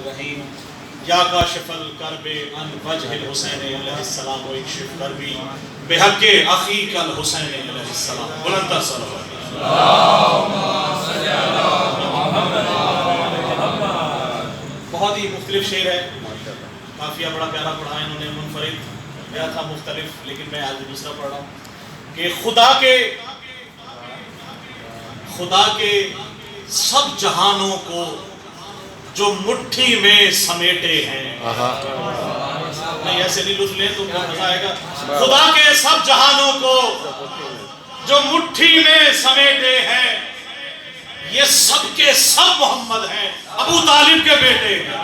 الرحیم یا کاشف الکرب عن وجہ الحسین علیہ السلام و اکشف کربی بحق اخیک الحسین علیہ السلام. بلند تر صلوات. بہت ہی مختلف شعر ہے. قافیہ بڑا پیارا پڑھا ہے انہوں نے منفرد. میرا تھا مختلف لیکن میں آج دوسرا پڑھ رہا ہوں کہ خدا کے سب جہانوں کو جو مٹھی میں سمیٹے ہیں. نہیں ایسے نہیں لطف لیں تو بہت مزہ آئے گا. خدا کے سب جہانوں کو جو مٹھی میں سمیٹے ہیں یہ سب کے سب محمد ہیں ابو طالب کے بیٹے ہیں.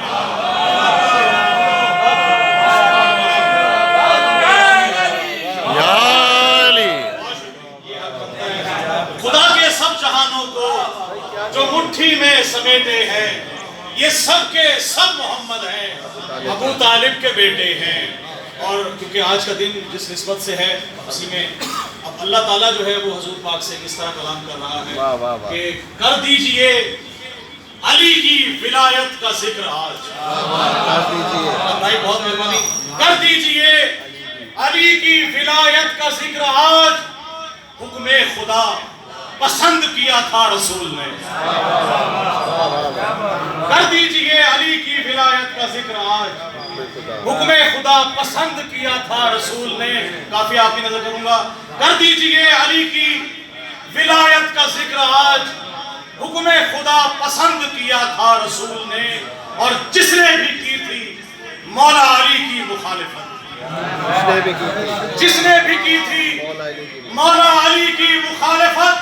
خدا کے سب جہانوں کو جو مٹھی میں سمیٹے ہیں یہ سب کے سب محمد ہیں ابو طالب کے بیٹے ہیں. اور کیونکہ آج کا دن جس نسبت سے ہے اسی میں اب اللہ تعالیٰ جو ہے وہ حضور پاک سے کس طرح کلام کر رہا ہے کہ کر دیجئے علی کی ولایت کا ذکر آج. بھائی بہت مہربانی. کر دیجئے علی کی ولایت کا ذکر آج. حکم خدا پسند کیا تھا رسول نے. کر دیجئے علی کی ولایت کا ذکر آج. حکم خدا پسند کیا تھا رسول نے. کافی آپ کی نظر کروں گا. کر دیجئے علی کی ولایت کا ذکر آج. حکم خدا پسند کیا تھا رسول نے. اور جس نے بھی کی تھی مولا علی کی مخالفت. جس نے بھی کی تھی مولا علی کی مخالفت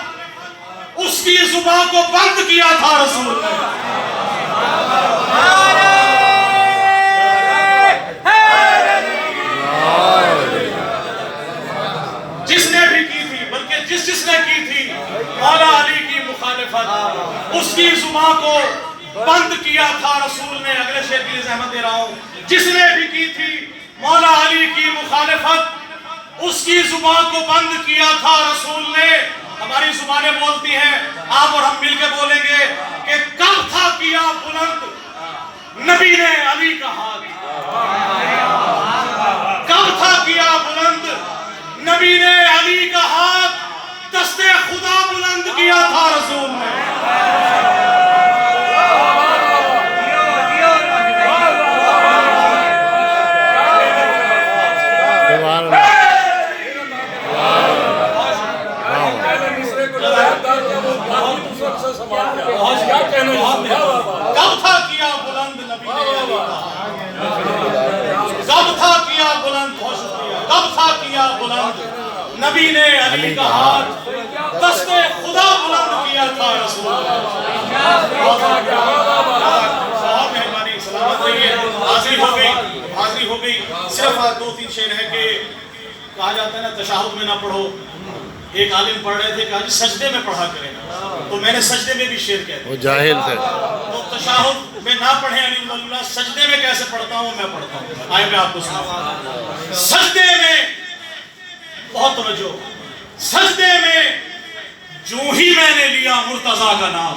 اس کی زبان کو بند کیا تھا رسول نے. جس نے بھی کی تھی بلکہ جس نے کی تھی مولا علی کی مخالفت اس کی زبان کو بند کیا تھا رسول نے. اگلے شعر کے لیے زحمت دے رہا ہوں. جس نے بھی کی تھی مولا علی کی مخالفت اس کی زبان کو بند کیا تھا رسول نے. ہماری زبانیں بولتی ہیں آپ اور ہم مل کے بولیں گے کہ کب تھا کیا بلند نبی نے علی کا ہاتھ. کب تھا کیا بلند نبی نے علی کا ہاتھ. دست خدا بلند کیا تھا رسول نے. کب تھا کیا بلند نبی نے علی کا ہاتھ. کب تھا کیا بلند. کب تھا کیا بلند نبی نے علی کا ہاتھ. دست خدا بلند کیا تھا رسول. بہت مہربانی. سلامت رہیے. حاضری ہو گئی. صرف 2-3 شعر ہے کہ کہا جاتا ہے نا تشہد میں نہ پڑھو. ایک عالم پڑھ رہے تھے کہ آج سجدے میں پڑھا کریں تو میں نے سجدے میں بھی شعر کہہ دیا. وہ جاہل تھے. تو تشہد میں نہ پڑھیں علی اللہ. سجدے میں کیسے پڑھتا ہوں میں پڑھتا ہوں. آئے میں آپ کو سناؤں. سجدے میں بہت توجہ. سجدے میں جو ہی میں نے لیا مرتضیٰ کا نام.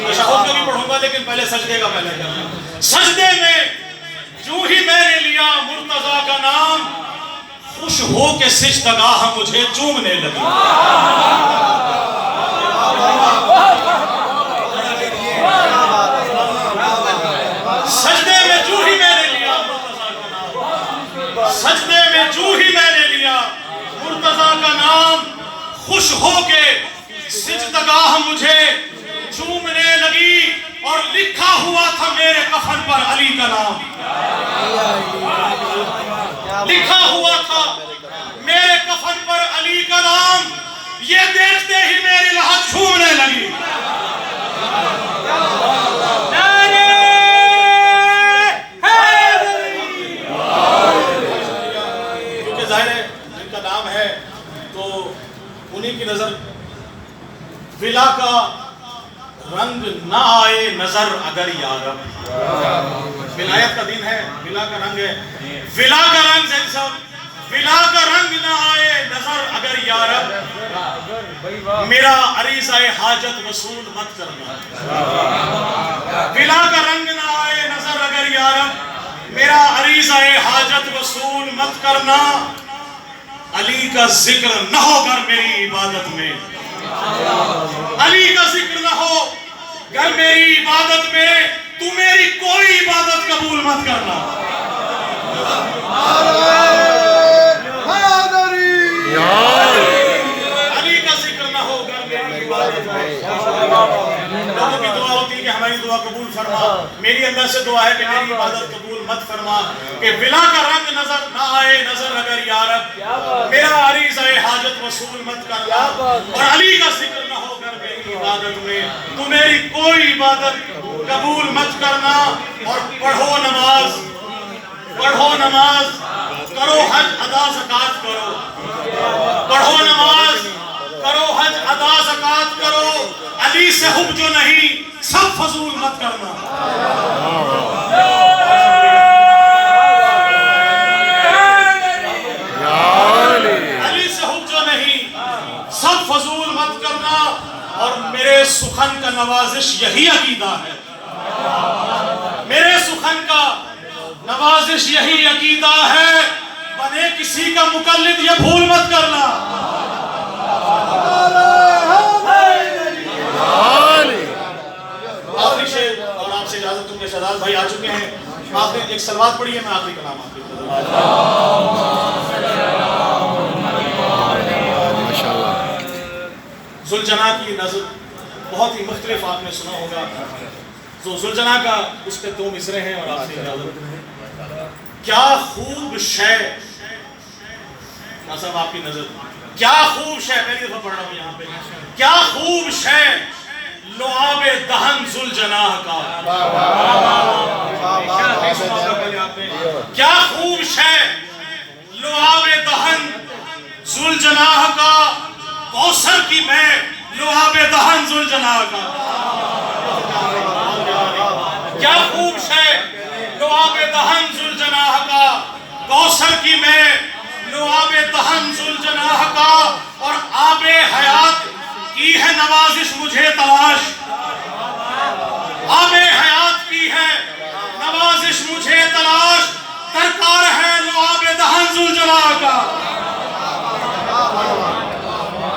تشہد میں بھی پڑھوں گا لیکن پہلے سجدے کا پہلے کرنا. سجدے میں جو ہی میں نے لیا مرتضیٰ کا نام خوش ہو کے سجدگاہ مجھے چومنے لگی. سجدے میں جو ہی میں نے لیا مرتضیٰ کا نام. سجدے میں جو ہی میں نے لیا مرتضیٰ کا نام خوش ہو کے سجدگاہ مجھے چومنے لگی. اور لکھا ہوا تھا میرے کفن پر علی کا نام. لکھا ہوا تھا میرے کفن پر علی کا نام. یہ دیکھتے ہی میری لہت چھومنے لگی. کیونکہ ظاہر ہے جن کا نام ہے تو انہی کی نظر. ولا کا رنگ نہ آئے نظر اگر یارب. ولایت کا دن ہے. ولا کا رنگ ہے. ولا کا رنگ صاحب ولا کا رنگ نہ آئے نظر اگر یارب. میرا عریضہ حاجت وصول مت کرنا. عریضہ حاجت وصول مت کرنا، علی کا ذکر نہ ہو کر میری عبادت میں، علی کا ذکر نہ ہو گر میری عبادت میں، تو میری کوئی عبادت قبول مت کرنا۔ علی کا ذکر نہ ہو گر میری عبادت میں۔ لوگوں کی دعا ہوتی ہے کہ ہماری دعا قبول فرما، میری اللہ سے دعا ہے کہ میری عبادت قبول مت فرما، کہ ولا کا رنگ نظر نہ آئے نظر اگر یا رب، میرا عریضہ حاجت وصول مت کرنا، اور علی کا ذکر نہ ہو کر میری عبادت میں، تو میری کوئی عبادت قبول مت کرنا۔ اور پڑھو نماز، پڑھو نماز، کرو حج ادا زکات کرو، پڑھو نماز، کرو حج ادا زکات کرو، علی سے حب جو نہیں سب فضول مت کرنا۔ علی سے حب جو نہیں سب فضول مت کرنا، اور میرے سخن کا نوازش یہی عقیدہ ہے، میرے سخن کا نوازش یہی عقیدہ ہے، بنے کسی کا مقلد یہ بھول مت کرنا۔ آخری شعر، اور آپ سے اجازت دوں گے، شہزاد بھائی آ چکے ہیں، آخری ایک سلوات پڑھی ہے، میں آخری کلام آپ کی ذوالجناح کی نظم بہت ہی مختلف آپ نے سنا ہوگا۔ تو ذوالجناح کا اس کے دو مصرے ہیں، اور آپ سے اجازت۔ کیا خوب شے، صاحب آپ کی نظر، کیا خوب شے، پہلی دفعہ پڑھ رہا ہوں یہاں پہ، کیا خوب شے لعاب دہن ذوالجناح کا، کیا خوب شے لعاب دہن ذوالجناح کا، کوثر کی میں لعاب دہن ذوالجناح کا، کیا خوب شے لعاب دہن ذوالجناح کا، کوثر کی میں لعاب دہن ذوالجناح کا، اور آب حیات کی ہے نوازش مجھے تلاش، آب حیات کی ہے نوازش مجھے تلاش، درکار ہے لعاب دہن ذوالجلال کا۔